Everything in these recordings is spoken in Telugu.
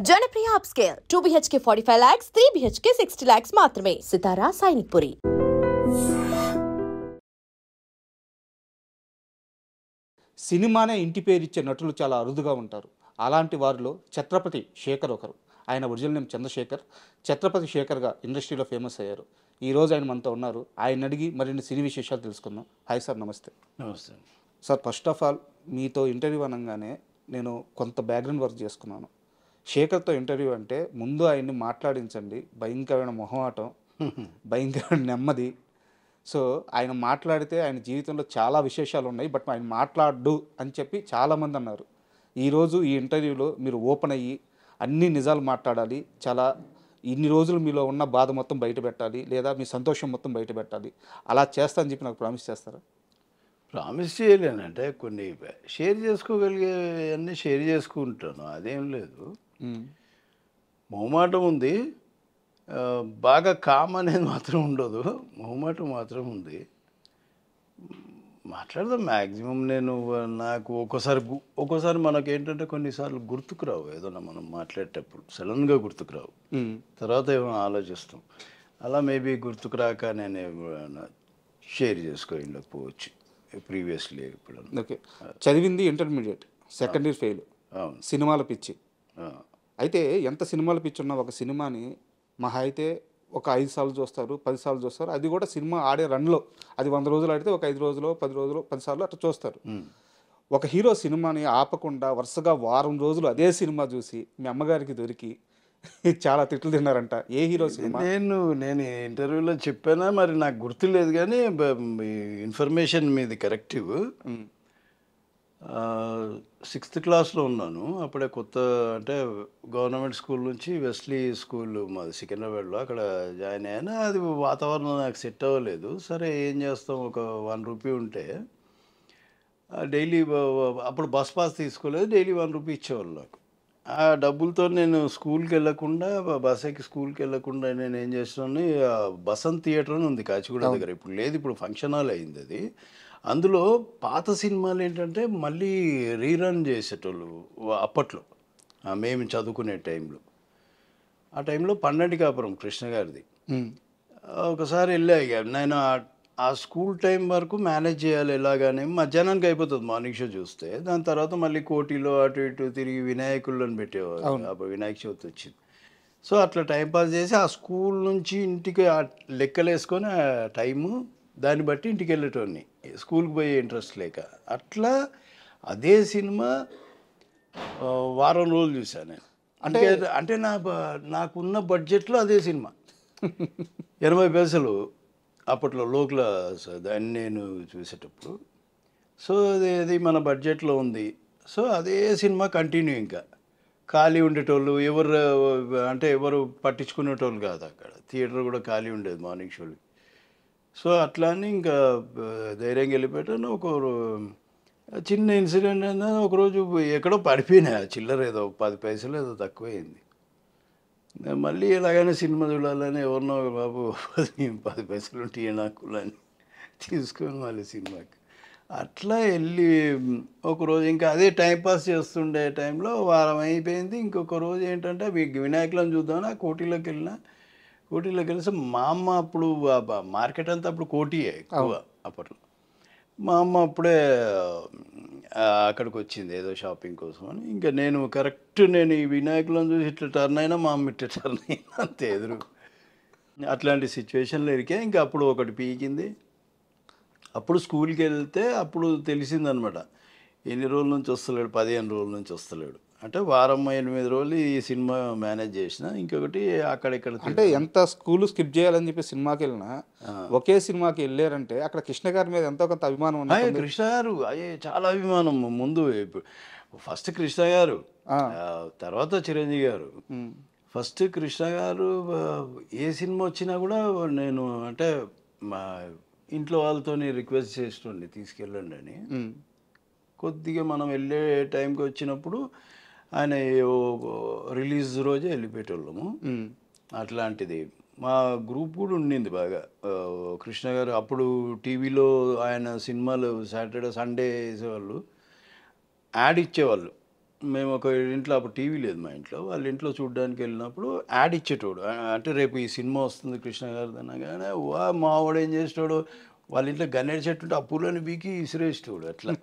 Janapriya upscale 2 BHK 45 lakhs, 3 BHK 60 lakhs మాత్రమే. సితారా సైనిక్పురి. సినిమానే ఇంటి పేరు ఇచ్చే నటులు చాలా అరుదుగా ఉంటారు. అలాంటి వారిలో ఛత్రపతి శేఖర్ ఒకరు. ఆయన ఒరిజినల్ నేమ్ చంద్రశేఖర్. ఛత్రపతి శేఖర్గా ఇండస్ట్రీలో ఫేమస్ అయ్యారు. ఈరోజు ఆయన మనతో ఉన్నారు. ఆయన అడిగి మరిన్ని సినీ విశేషాలు తెలుసుకుందాం. హాయ్ సార్, నమస్తే. నమస్తే సార్, ఫస్ట్ ఆఫ్ ఆల్ మీతో ఇంటర్వ్యూ అనగానే నేను కొంత బ్యాక్గ్రౌండ్ వర్క్ చేసుకున్నాను. శేఖర్తో ఇంటర్వ్యూ అంటే ముందు ఆయన్ని మాట్లాడించండి, భయంకరమైన మొహమాటం, భయంకరమైన నెమ్మది. సో ఆయన మాట్లాడితే ఆయన జీవితంలో చాలా విశేషాలు ఉన్నాయి, బట్ ఆయన మాట్లాడు అని చెప్పి చాలామంది అన్నారు. ఈరోజు ఈ ఇంటర్వ్యూలో మీరు ఓపెన్ అయ్యి అన్ని నిజాలు మాట్లాడాలి, చాలా ఇన్ని రోజులు మీలో ఉన్న బాధ మొత్తం బయట పెట్టాలి, లేదా మీ సంతోషం మొత్తం బయట పెట్టాలి. అలా చేస్తా అని చెప్పి నాకు ప్రామిస్ చేస్తారా? ప్రామిస్ చేయలేనంటే కొన్ని షేర్ చేసుకోగలిగే అన్నీ షేర్ చేసుకుంటాను, అదేం లేదు. మొహమాటం ఉంది, బాగా కామ్ అనేది మాత్రం ఉండదు, మొహమాటం మాత్రం ఉంది. మాట్లాడదాం మ్యాక్సిమం. నేను నాకు ఒక్కోసారి మనకు ఏంటంటే కొన్నిసార్లు గుర్తుకు రావు, ఏదైనా మనం మాట్లాడేటప్పుడు సడన్గా గుర్తుకు రావు, తర్వాత ఏమైనా ఆలోచిస్తాం. అలా మేబీ గుర్తుకు రాక నేను ఏమైనా షేర్ చేసుకోలేకపోవచ్చు ప్రీవియస్లీ. ఇప్పుడు ఓకే, చదివింది ఇంటర్మీడియట్, సెకండ్ ఇయర్ ఫెయిల్, సినిమాల పిచ్చి. అయితే ఎంత సినిమాల పిచ్చి ఉన్నా ఒక సినిమాని మహా అయితే ఒక 5 సార్లు చూస్తారు, 10 సార్లు చూస్తారు. అది కూడా సినిమా ఆడే రన్లో అది 100 రోజులు ఆడితే ఒక 5 రోజులు, 10 రోజులు, 10 సార్లు అట్లా చూస్తారు. ఒక హీరో సినిమాని ఆపకుండా వరుసగా వారం రోజులు అదే సినిమా చూసి మీ అమ్మగారికి దొరికి చాలా తిట్లు తిన్నారంట. ఏ హీరో సినిమా? నేను ఇంటర్వ్యూలో చెప్పానా మరి నాకు గుర్తులేదు, కానీ ఇన్ఫర్మేషన్ మీది కరెక్టివ్. 6th క్లాస్లో ఉన్నాను అప్పుడే, కొత్త అంటే గవర్నమెంట్ స్కూల్ నుంచి వెస్లీ స్కూల్ మాది సికింద్రాబాద్లో, అక్కడ జాయిన్ అయ్యాను. అది వాతావరణం నాకు సెట్ అవ్వలేదు. సరే ఏం చేస్తాం, ఒక 1 రూపీ ఉంటే డైలీ, అప్పుడు బస్ పాస్ తీసుకోలేదు, డైలీ 1 రూపీ ఇచ్చేవాళ్ళు నాకు. ఆ డబ్బులతో నేను స్కూల్కి వెళ్ళకుండా, బస్ ఎక్కి స్కూల్కి వెళ్ళకుండా నేను ఏం చేస్తున్నాను, బసంత్ థియేటర్ అని ఉంది కాచిగూడ దగ్గర, ఇప్పుడు లేదు, ఇప్పుడు ఫంక్షన్ హాల్ అయింది అది. అందులో పాత సినిమాలు ఏంటంటే మళ్ళీ రీరన్ చేసేటోళ్ళు అప్పట్లో, మేము చదువుకునే టైంలో. ఆ టైంలో పన్నెండు కాపురం కృష్ణ గారిది. ఒకసారి వెళ్ళా, నేను ఆ స్కూల్ టైం వరకు మేనేజ్ చేయాలి ఎలాగానే, మధ్యాహ్నానికి అయిపోతుంది మార్నింగ్ షో చూస్తే. దాని తర్వాత మళ్ళీ కోటిలో అటు ఇటు తిరిగి వినాయకులను పెట్టేవారు, అప్పుడు వినాయక చవితి వచ్చింది. సో అట్లా టైంపాస్ చేసి ఆ స్కూల్ నుంచి ఇంటికి లెక్కలు వేసుకొని ఆ టైము దాన్ని బట్టి ఇంటికి వెళ్ళేటోడిని, స్కూల్కి పోయే ఇంట్రెస్ట్ లేక. అట్లా అదే సినిమా వారం రోజులు చూశాను నేను. అంటే నాకున్న బడ్జెట్లో అదే సినిమా 80 పైసలు అప్పట్లో లోకల్ దాన్ని నేను చూసేటప్పుడు. సో అది మన బడ్జెట్లో ఉంది. సో అదే సినిమా కంటిన్యూ. ఇంకా ఖాళీ ఉండేటోళ్ళు ఎవరు పట్టించుకునేటోళ్ళు కాదు, అక్కడ థియేటర్ కూడా ఖాళీ ఉండేది మార్నింగ్ షోలు. సో అట్లా అని ఇంకా ధైర్యంగా వెళ్ళిపోయాను. ఒక చిన్న ఇన్సిడెంట్ అయినా, ఒకరోజు ఎక్కడో పడిపోయినా చిల్లర ఏదో 10 పైసలు ఏదో తక్కువైంది. మళ్ళీ ఎలాగైనా సినిమా చూడాలని ఎవరినో బాబు 10 పైసలు ఉంటాయి నాకు అని తీసుకొని మళ్ళీ సినిమాకి అట్లా వెళ్ళి ఒకరోజు ఇంకా అదే టైంపాస్ చేస్తుండే టైంలో వారం అయిపోయింది. ఇంకొక రోజు ఏంటంటే వినాయకులను చూద్దామని ఆ కోటిలోకి వెళ్తే మా అమ్మ అప్పుడు మార్కెట్ అంతా అప్పుడు కోటియే ఎక్కువ అప్పట్లో. మా అమ్మ అప్పుడే అక్కడికి వచ్చింది ఏదో షాపింగ్ కోసం అని. ఇంకా నేను ఈ వినాయకులను చూసి ఇట్లా టర్న్ అయినా, మా అమ్మ ఇట్లా టర్న్ అయినా, అంతే ఎదురు. అట్లాంటి సిచ్యువేషన్లో ఇరికే. ఇంకా అప్పుడు ఒకటి పీకింది. అప్పుడు స్కూల్కి వెళ్తే అప్పుడు తెలిసిందనమాట, ఎన్ని రోజుల నుంచి వస్తలేడు, 15 రోజుల నుంచి వస్తలేడు. అంటే వారం 8 రోజులు ఈ సినిమా మేనేజ్ చేసిన. ఇంకొకటి అక్కడెక్కడ అంటే ఎంత స్కూల్ స్కిప్ చేయాలని చెప్పి సినిమాకి వెళ్ళినా ఒకే సినిమాకి వెళ్ళారంటే అక్కడ కృష్ణ గారి మీద ఎంతో కొంత అభిమానం ఉంది. కృష్ణ గారు చాలా అభిమానం. ముందు ఫస్ట్ కృష్ణ గారు, తర్వాత చిరంజీవి గారు. ఫస్ట్ కృష్ణ గారు ఏ సినిమా వచ్చినా కూడా నేను అంటే మా ఇంట్లో వాళ్ళతో రిక్వెస్ట్ చేస్తుండే తీసుకెళ్ళండి అని. కొద్దిగా మనం వెళ్ళే టైంకి వచ్చినప్పుడు ఆయన రిలీజ్ రోజే వెళ్ళిపోయేటోళ్ళము. అట్లాంటిది మా గ్రూప్ కూడా ఉండింది బాగా. కృష్ణ గారు అప్పుడు టీవీలో ఆయన సినిమాలు సాటర్డే సండే వేసేవాళ్ళు, యాడ్ ఇచ్చేవాళ్ళు. మేము ఒక ఇంట్లో అప్పుడు టీవీ లేదు మా ఇంట్లో. వాళ్ళ ఇంట్లో చూడడానికి వెళ్ళినప్పుడు యాడ్ ఇచ్చేటోడు. అంటే రేపు ఈ సినిమా వస్తుంది కృష్ణ గారిది అనగానే మావాడు ఏం చేసేటోడు, వాళ్ళ ఇంట్లో గన్నేరు చెట్టు ఉంటే ఆ పూలని బీకి ఇసిరేసేటోడు అట్లా.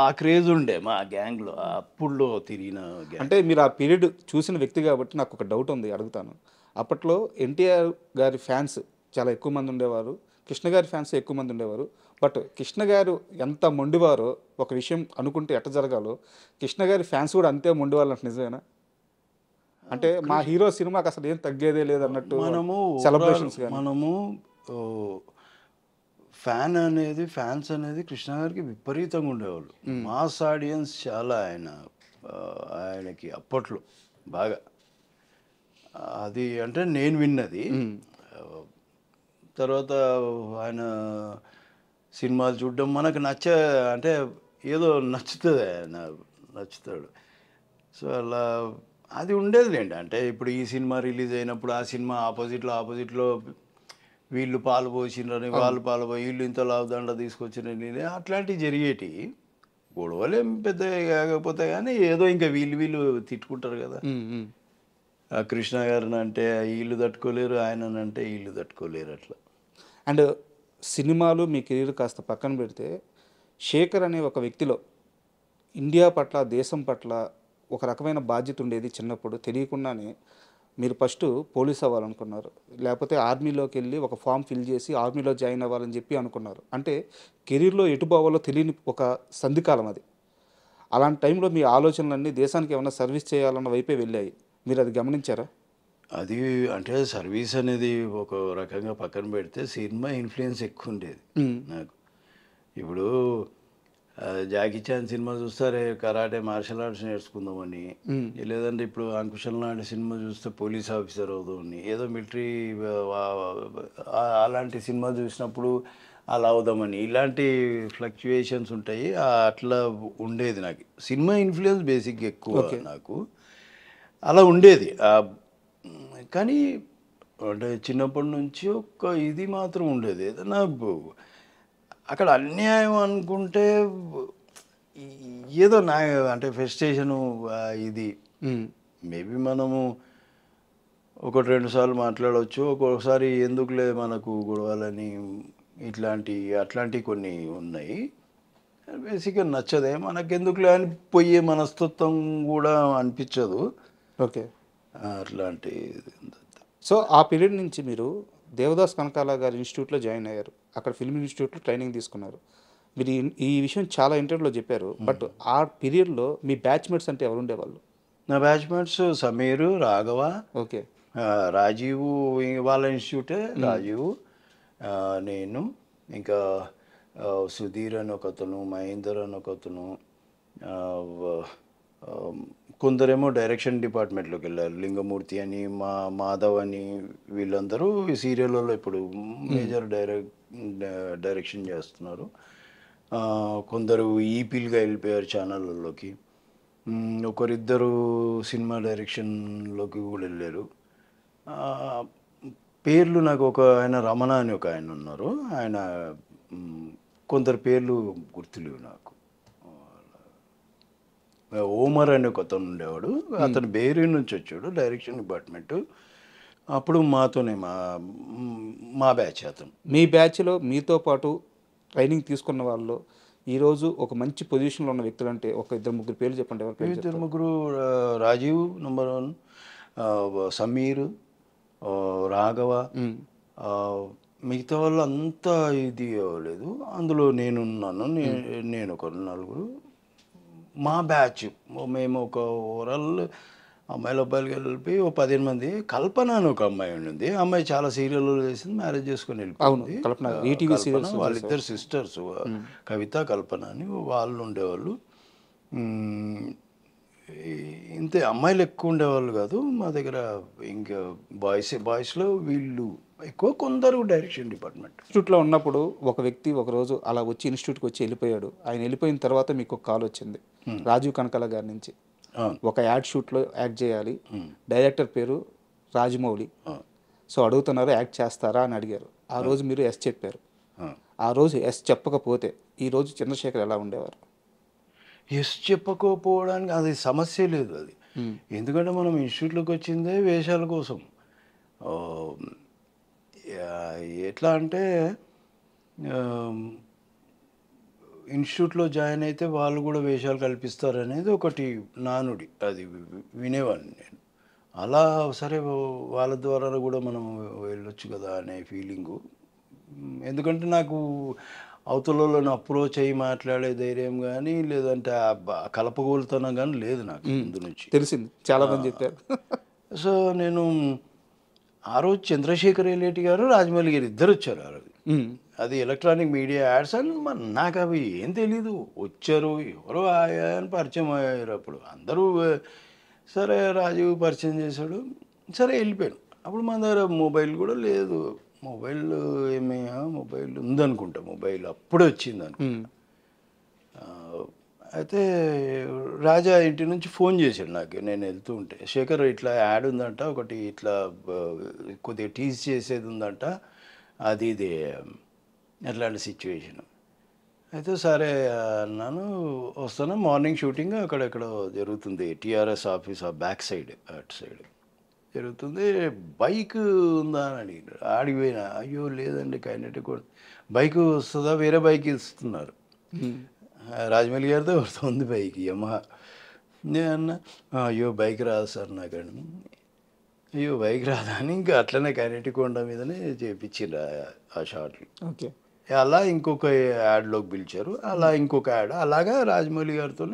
ఆ క్రేజ్ ఉండే మా గ్యాంగ్‌లో. అప్పుడులో తిరిగిన గ్యాంగ్. అంటే మీరు ఆ పీరియడ్ చూసిన వ్యక్తి కాబట్టి నాకు ఒక డౌట్ ఉంది, అడుగుతాను. అప్పట్లో ఎన్టీఆర్ గారి ఫ్యాన్స్ చాలా ఎక్కువ మంది ఉండేవారు, కృష్ణ గారి ఫ్యాన్స్ ఎక్కువ మంది ఉండేవారు. బట్ కృష్ణ గారు ఎంత మొండివారో, ఒక విషయం అనుకుంటే ఎట్ట జరగాలో కృష్ణ గారి ఫ్యాన్స్ కూడా అంతే మొండివాళ్ళు అంటే నిజమేనా? అంటే మా హీరో సినిమాకి అసలు ఏం తగ్గేదే లేదన్నట్టు మనము సెలబ్రేషన్స్ కానీ. మనము ఫ్యాన్స్ అనేది కృష్ణ గారికి విపరీతంగా ఉండేవాళ్ళు. మాస్ ఆడియన్స్ చాలా ఆయనకి అప్పట్లో బాగా. అది అంటే నేను విన్నది. తర్వాత ఆయన సినిమాలు చూడడం మనకు అంటే ఏదో నచ్చుతుంది, ఆయన నచ్చుతాడు. సో అలా అది ఉండేదిలేండి. అంటే ఇప్పుడు ఈ సినిమా రిలీజ్ అయినప్పుడు ఆ సినిమా ఆపోజిట్లో వీళ్ళు పాలు పోసినని, వాళ్ళు పాలు పోయి వీళ్ళు ఇంత లాభదండ తీసుకొచ్చినని, అట్లాంటివి జరిగేటి. గొడవలేం పెద్ద కాకపోతే కానీ ఏదో ఇంకా వీళ్ళు తిట్టుకుంటారు కదా. ఆ కృష్ణ గారిని అంటే వీళ్ళు తట్టుకోలేరు, ఆయనంటే వీళ్ళు తట్టుకోలేరు అట్లా. అండ్ సినిమాలు మీ కెరీర్ కాస్త పక్కన పెడితే, శేఖర్ అనే ఒక వ్యక్తిలో ఇండియా పట్ల, దేశం పట్ల ఒక రకమైన బాధ్యత ఉండేది. చిన్నప్పుడు తెలియకుండానే మీరు ఫస్ట్ పోలీస్ అవ్వాలనుకున్నారు, లేకపోతే ఆర్మీలోకి వెళ్ళి ఒక ఫామ్ ఫిల్ చేసి ఆర్మీలో జాయిన్ అవ్వాలని చెప్పి అనుకున్నారు. అంటే కెరీర్లో ఎటు పోవాలో తెలియని ఒక సంధికాలం అది. అలాంటి టైంలో మీ ఆలోచనలన్నీ దేశానికి ఏమైనా సర్వీస్ చేయాలన్న వైపే వెళ్ళాయి. మీరు అది గమనించారా? అది అంటే సర్వీస్ అనేది ఒక రకంగా పక్కన పెడితే సినిమా ఇన్ఫ్లుయెన్స్ ఎక్కువ ఉండేది నాకు. ఇప్పుడు జాకీ చాన్ సినిమా చూస్తే కరాటే మార్షల్ ఆర్ట్స్ నేర్చుకుందామని, లేదంటే ఇప్పుడు అంకుశల్ లాంటి సినిమా చూస్తే పోలీస్ ఆఫీసర్ అవుదామని, ఏదో మిలిటరీ అలాంటి సినిమా చూసినప్పుడు అలా అవుదామని, ఇలాంటి ఫ్లక్చుయేషన్స్ ఉంటాయి. అట్లా ఉండేది నాకు. సినిమా ఇన్ఫ్లుయెన్స్ బేసిక్గా ఎక్కువ నాకు అలా ఉండేది. కానీ అంటే చిన్నప్పటి నుంచి ఒక ఇది మాత్రం ఉండేది, ఏదైనా అక్కడ అన్యాయం అనుకుంటే ఏదో అంటే ఫ్రస్ట్రేషను ఇది మేబీ మనము ఒకటి రెండు సార్లు మాట్లాడవచ్చు, ఒక్కొక్కసారి ఎందుకులే మనకు గొడవలని అట్లాంటి కొన్ని ఉన్నాయి. బేసిక్గా నచ్చదే, మనకెందుకులే అని పోయే మనస్తత్వం కూడా అనిపించదు. ఓకే, అట్లాంటి. సో ఆ పీరియడ్ నుంచి మీరు దేవదాస్ కనకాల గారి ఇన్స్టిట్యూట్లో జాయిన్ అయ్యారు, అక్కడ ఫిల్మ్ ఇన్స్టిట్యూట్లో ట్రైనింగ్ తీసుకున్నారు. మీరు ఈ విషయం చాలా ఇంటర్వ్యూలో చెప్పారు. బట్ ఆ పీరియడ్లో మీ బ్యాచ్మేట్స్ అంటే ఎవరు ఉండేవాళ్ళు? నా బ్యాచ్మేట్స్ సమీరు, రాఘవ, ఓకే, రాజీవ్ వాళ్ళ ఇన్స్టిట్యూటే, రాజీవ్, నేను, ఇంకా సుధీర్ అని ఒకతను, మహేందర్ అని ఒకతను, కొందరేమో డైరెక్షన్ డిపార్ట్మెంట్లోకి వెళ్ళారు, లింగమూర్తి అని, మాధవ్ అని, వీళ్ళందరూ సీరియల్లో ఇప్పుడు మేజర్ డైరెక్షన్ చేస్తున్నారు. కొందరు ఈపీలుగా వెళ్ళిపోయారు ఛానళ్ళలోకి. ఒకరిద్దరు సినిమా డైరెక్షన్లోకి కూడా వెళ్ళారు. పేర్లు నాకు ఆయన రమణ అని ఒక ఆయన ఉన్నారు, ఆయన కొందరు పేర్లు గుర్తులేవు నాకు. ఓమర్ అని ఒక అతను ఉండేవాడు, అతను బేరీ నుంచి వచ్చాడు, డైరెక్షన్ డిపార్ట్మెంటు. అప్పుడు మాతోనే మా బ్యాచ్ అతను. మీ బ్యాచ్లో మీతో పాటు ట్రైనింగ్ తీసుకున్న వాళ్ళు ఈరోజు ఒక మంచి పొజిషన్లో ఉన్న వ్యక్తులు అంటే ఒక ఇద్దరు ముగ్గురు పేర్లు చెప్పండి. ఇద్దరు ముగ్గురు, రాజీవ్ నెంబర్ 1, సమీర్, రాఘవ, మిగతా వాళ్ళు అంతా ఇది అవ్వలేదు. అందులో నేనున్నాను, నేను ఒక నలుగురు. మా బ్యాచ్ మేము ఒక ఓవరాల్ అమ్మాయిలు అబ్బాయిలు కలిపి ఓ 15 మంది. కల్పన అని ఒక అమ్మాయి ఉండింది, ఆ అమ్మాయి చాలా సీరియల్లో చేసింది, మ్యారేజ్ చేసుకొని వెళ్ళిపోయింది. వాళ్ళిద్దరు సిస్టర్స్, కవిత, కల్పన అని వాళ్ళు ఉండేవాళ్ళు. ఇంతే, అమ్మాయిలు ఎక్కువ ఉండేవాళ్ళు కాదు మా దగ్గర. ఇంకా బాయ్స్లో వీళ్ళు ఎక్కువ, కొందరు డైరెక్షన్ డిపార్ట్మెంట్. ఇన్స్టిట్యూట్లో ఉన్నప్పుడు ఒక వ్యక్తి ఒకరోజు అలా వచ్చి ఇన్స్టిట్యూట్కి వచ్చి వెళ్ళిపోయాడు. ఆయన వెళ్ళిపోయిన తర్వాత మీకు ఒక కాల్ వచ్చింది రాజీవ్ కనకాల గారి నుంచి, ఒక యాడ్ షూట్లో యాక్ట్ చేయాలి, డైరెక్టర్ పేరు రాజమౌళి, సో అడుగుతున్నారు యాక్ట్ చేస్తారా అని అడిగారు. ఆ రోజు మీరు ఎస్ చెప్పారు. ఆ రోజు ఎస్ చెప్పకపోతే ఈరోజు చంద్రశేఖర్ ఎలా ఉండేవారు? ఎస్ చెప్పకపోవడానికి అది సమస్య లేదు అది. ఎందుకంటే మనం ఇన్స్టిట్యూట్లోకి వచ్చిందే వేషాల కోసం. ఆ, ఎట్లా అంటే ఇన్స్టిట్యూట్లో జాయిన్ అయితే వాళ్ళు కూడా వేషాలు కల్పిస్తారనేది ఒకటి నానుడి, అది వినేవాడిని నేను. అలా సరే వాళ్ళ ద్వారా కూడా మనం వెళ్ళొచ్చు కదా అనే ఫీలింగు. ఎందుకంటే నాకు అవతలలో అప్రోచ్ అయ్యి మాట్లాడే ధైర్యం కానీ లేదంటే కలపగోలుతనం కానీ లేదు నాకు ముందు నుంచి. తెలిసింది, చాలా మంది చెప్పారు. సో నేను ఆ రోజు చంద్రశేఖర్ ఎల్లేటి గారు, రాజమౌళి గారు ఇద్దరు వచ్చారు ఆ రోజు. అది ఎలక్ట్రానిక్ మీడియా యాడ్స్ అని నాకు అవి ఏం తెలీదు. వచ్చారు, ఎవరో ఆయా అని పరిచయం అయ్యారు. అప్పుడు అందరూ సరే రాజీవ్ పరిచయం చేశాడు, సరే వెళ్ళిపోయాను. అప్పుడు మన దగ్గర మొబైల్ కూడా లేదు. మొబైల్ మొబైల్ ఉందనుకుంటా, మొబైల్ అప్పుడే వచ్చింది అనుకుంటా. అయితే రాజా ఇంటి నుంచి ఫోన్ చేశాడు నాకు, నేను వెళ్తూ ఉంటే, శేఖర్ ఇట్లా యాడ్ ఉందంట ఒకటి, ఇట్లా కొద్దిగా టీజ్ చేసేది ఉందంట, అది ఇది అట్లాంటి సిచ్యువేషన్. అయితే సరే అన్నాను, వస్తాను. మార్నింగ్ షూటింగ్ అక్కడెక్కడ జరుగుతుంది, టీఆర్ఎస్ ఆఫీస్ ఆ బ్యాక్ సైడ్ అటు సైడ్ జరుగుతుంది. బైక్ ఉందా అని అడిగాడు. ఆడిపోయినా, అయ్యో లేదండి కైనెటిక్ బైక్ వస్తుందా, వేరే బైక్ ఇస్తున్నారు. రాజమౌళి గారితో ఉంది బైక్, యమహా. నేను అన్నా, అయ్యో బైక్ రాదు సార్ నాకండి. అయ్యో బైక్ రాదా అని ఇంకా అట్లనే కైనెటిక్ హోండా మీదనే చేయించారు ఆ షాట్లు. ఓకే, అలా ఇంకొక యాడ్లోకి పిలిచారు, అలా ఇంకొక యాడ్, అలాగా రాజమౌళి గారితో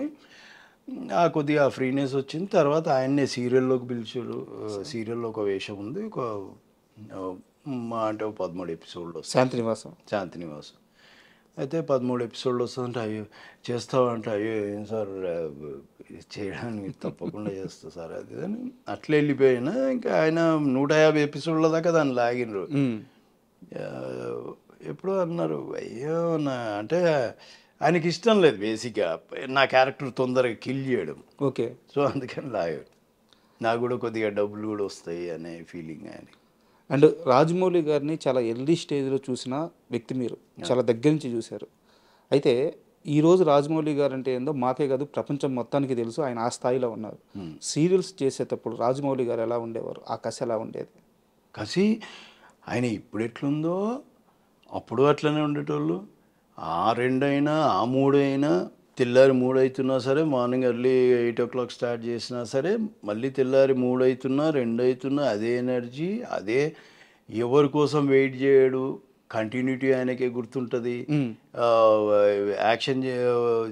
కొద్దిగా ఫ్రీనెస్ వచ్చింది. తర్వాత ఆయన్నే సీరియల్లోకి పిలిచారు. సీరియల్లో ఒక వేషం ఉంది, ఒక మా అంటే 13 ఎపిసోడ్లు వస్తాయి, శాంతినివాసం. అయితే 13 ఎపిసోడ్లు వస్తుందంటే, అయ్యో చేస్తావంటే, అయ్యో ఏం సార్ చేయడానికి తప్పకుండా చేస్తా సార్ అది అని అట్లా వెళ్ళిపోయినా. ఇంకా ఆయన 150 ఎపిసోడ్ల దాకా దాన్ని లాగినరు. ఎప్పుడో అన్నారు, అయ్యో నా అంటే ఆయనకి ఇష్టం లేదు బేసిక్గా నా క్యారెక్టర్ తొందరగా కిల్ చేయడం. ఓకే, సో అందుకని లాగాడు. నాకు కూడా కొద్దిగా డబ్బులు కూడా వస్తాయి అనే ఫీలింగ్ ఆయన. అండ్ రాజమౌళి గారిని చాలా ఎర్లీ స్టేజ్లో చూసిన వ్యక్తి మీరు, చాలా దగ్గర నుంచి చూశారు. అయితే ఈరోజు రాజమౌళి గారు అంటే ఏందో మాకే కాదు ప్రపంచం మొత్తానికి తెలుసు, ఆయన ఆ స్థాయిలో ఉన్నారు. సీరియల్స్ చేసేటప్పుడు రాజమౌళి గారు ఎలా ఉండేవారు, ఆ కసి ఎలా ఉండేది? కసి ఆయన ఇప్పుడు ఎట్లుందో అప్పుడు అట్లనే ఉండేటోళ్ళు. ఆ 2 అయినా ఆ 3 అయినా, తెల్లారి 3 అవుతున్నా సరే, మార్నింగ్ ఎర్లీ 8 o'clock స్టార్ట్ చేసినా సరే, మళ్ళీ తెల్లారి 3 అవుతున్నా 2 అవుతున్నా అదే ఎనర్జీ, అదే. ఎవరి కోసం వెయిట్ చేయడు, కంటిన్యూటీ ఆయనకే గుర్తుంటుంది. యాక్షన్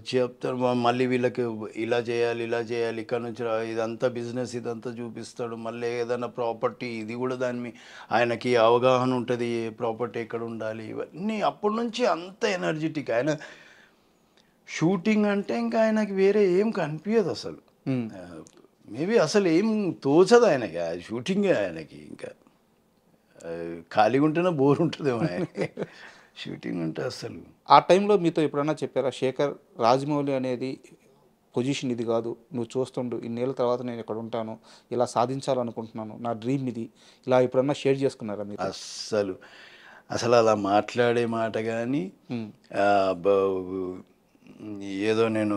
చెప్తాడు, మళ్ళీ వీళ్ళకి ఇలా చేయాలి ఇలా చేయాలి, ఇక్కడ నుంచి ఇదంతా బిజినెస్ ఇదంతా చూపిస్తాడు. మళ్ళీ ఏదైనా ప్రాపర్టీ ఇది కూడా దాని ఆయనకి అవగాహన ఉంటుంది, ప్రాపర్టీ ఎక్కడ ఉండాలి, ఇవన్నీ అప్పటి నుంచి అంత ఎనర్జెటిక్. ఆయన షూటింగ్ అంటే ఇంకా ఆయనకి వేరే ఏం కనిపించదు అసలు. మేబీ అసలు ఏం తోచదు ఆయనకి, ఆ షూటింగే ఆయనకి. ఇంకా ఖాళీగా ఉంటేనే బోర్ ఉంటుందేమో ఆయన షూటింగ్ ఉంటే అసలు. ఆ టైంలో మీతో ఎప్పుడన్నా చెప్పారా, శేఖర్ రాజమౌళి అనేది పొజిషన్ ఇది కాదు, నువ్వు చూస్తుండు, ఇన్నేళ్ళ తర్వాత నేను ఇక్కడ ఉంటాను, ఇలా సాధించాలనుకుంటున్నాను, నా డ్రీమ్ ఇది, ఇలా ఎప్పుడన్నా షేర్ చేసుకున్నారా మీరు? అసలు అలా మాట్లాడే మాట కానీ ఏదో నేను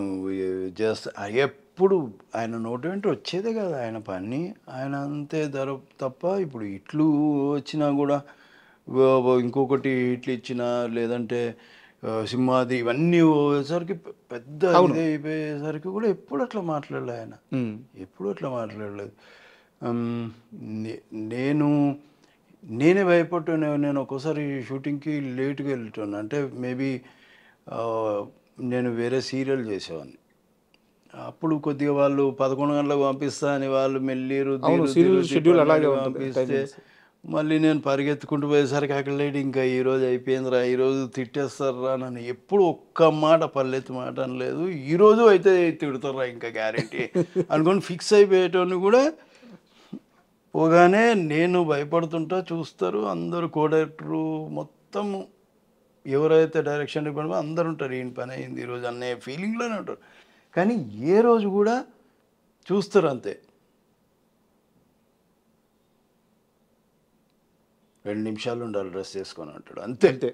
చేస్తా ఎప్పుడు ఆయన నోటి వెంట వచ్చేదే కదా ఆయన పని, ఆయన అంతే ధర తప్ప. ఇప్పుడు ఇట్లు వచ్చినా కూడా ఇంకొకటి ఇట్లు ఇచ్చినా, లేదంటే సింహాది ఇవన్నీ పోయేసరికి పెద్ద ఇదే అయిపోయేసరికి కూడా ఎప్పుడు అట్లా మాట్లాడలేదు ఆయన, ఎప్పుడు అట్లా మాట్లాడలేదు. నేనే భయపడ్డాను. నేను ఒక్కోసారి షూటింగ్కి లేట్గా వెళ్తాను, అంటే మేబీ నేను వేరే సీరియల్ చేసేవాడిని. అప్పుడు కొద్దిగా వాళ్ళు 11 గంటలకు పంపిస్తా అని వాళ్ళు మెల్లిరు పంపిస్తే మళ్ళీ నేను పరిగెత్తుకుంటూ పోయేసరికి అక్కడ లేడు, ఇంకా ఈరోజు అయిపోయిందిరా, ఈరోజు తిట్టేస్తారా నన్ను. ఎప్పుడు ఒక్క మాట పల్లెత్తి మాట అనలేదు. ఈరోజు అయితే తిడతారా ఇంకా గ్యారెంటీ అనుకొని ఫిక్స్ అయిపోయేటోని కూడా పోగానే నేను భయపడుతుంటా, చూస్తారు అందరూ, కో డైరెక్టరు మొత్తము ఎవరైతే డైరెక్షన్ డిపార్ట్మెంట్ అందరు ఉంటారు, ఈయన పని అయింది ఈరోజు అనే ఫీలింగ్లోనే ఉంటారు. కానీ ఏ రోజు కూడా చూస్తారు అంతే, 2 నిమిషాలు ఉండాలి డ్రెస్ చేసుకొని అంటాడు అంతే.